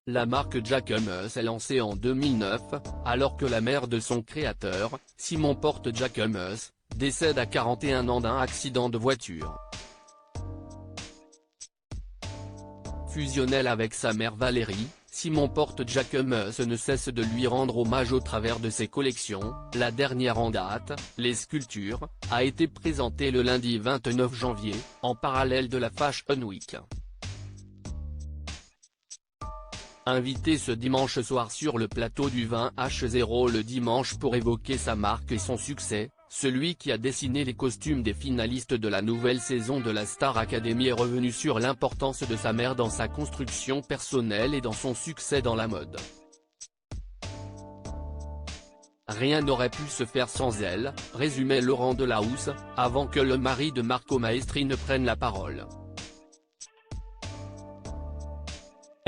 La marque Jacquemus est lancée en 2009, alors que la mère de son créateur, Simon Porte Jacquemus, décède à 41 ans d'un accident de voiture. Fusionnel avec sa mère Valérie, Simon Porte Jacquemus ne cesse de lui rendre hommage au travers de ses collections. La dernière en date, les sculptures, a été présentée le lundi 29 janvier, en parallèle de la Fashion Week. Invité ce dimanche soir sur le plateau du 20h le dimanche pour évoquer sa marque et son succès, celui qui a dessiné les costumes des finalistes de la nouvelle saison de la Star Academy est revenu sur l'importance de sa mère dans sa construction personnelle et dans son succès dans la mode. Rien n'aurait pu se faire sans elle, résumait Laurent Delahousse, avant que le mari de Marco Maestri ne prenne la parole.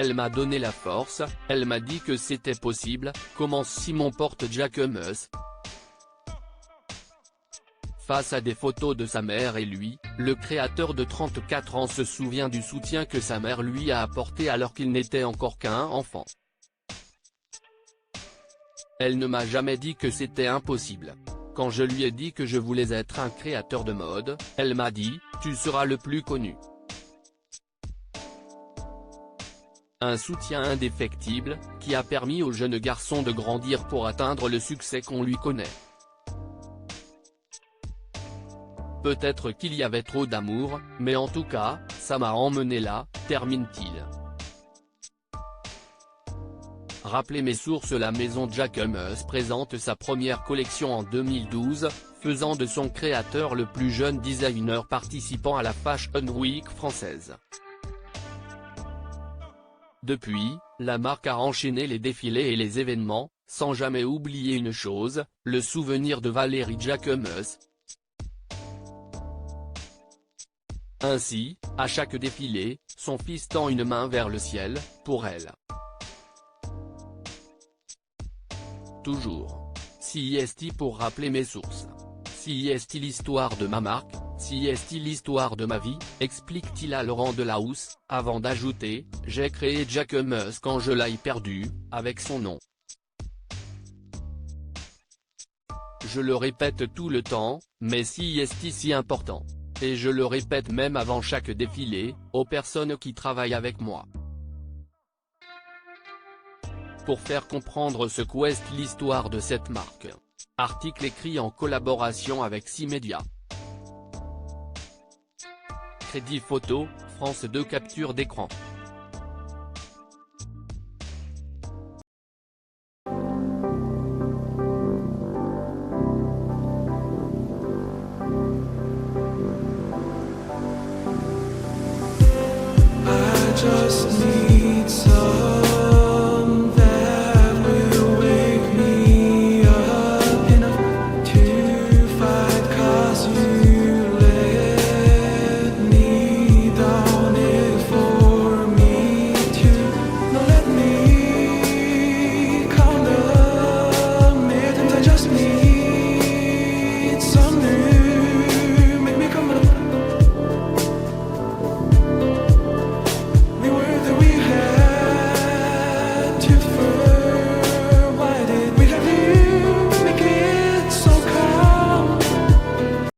Elle m'a donné la force, elle m'a dit que c'était possible, commence Simon Porte Jacquemus. Face à des photos de sa mère et lui, le créateur de 34 ans se souvient du soutien que sa mère lui a apporté alors qu'il n'était encore qu'un enfant. Elle ne m'a jamais dit que c'était impossible. Quand je lui ai dit que je voulais être un créateur de mode, elle m'a dit, tu seras le plus connu. Un soutien indéfectible, qui a permis au jeune garçon de grandir pour atteindre le succès qu'on lui connaît. Peut-être qu'il y avait trop d'amour, mais en tout cas, ça m'a emmené là, termine-t-il. Rappelez mes sources, la maison Jacquemus présente sa première collection en 2012, faisant de son créateur le plus jeune designer participant à la Fashion Week française. Depuis, la marque a enchaîné les défilés et les événements, sans jamais oublier une chose, le souvenir de Valérie Jacquemus. Ainsi, à chaque défilé, son fils tend une main vers le ciel, pour elle. Toujours. Si est pour rappeler mes sources. Si est l'histoire de ma marque, si est l'histoire de ma vie, explique-t-il à Laurent Delahousse, avant d'ajouter, j'ai créé Jacquemus quand je l'ai perdu, avec son nom. Je le répète tout le temps, mais si est si important. Et je le répète même avant chaque défilé, aux personnes qui travaillent avec moi. Pour faire comprendre ce qu'est l'histoire de cette marque. Article écrit en collaboration avec 6 médias. Crédit photo, France 2 capture d'écran.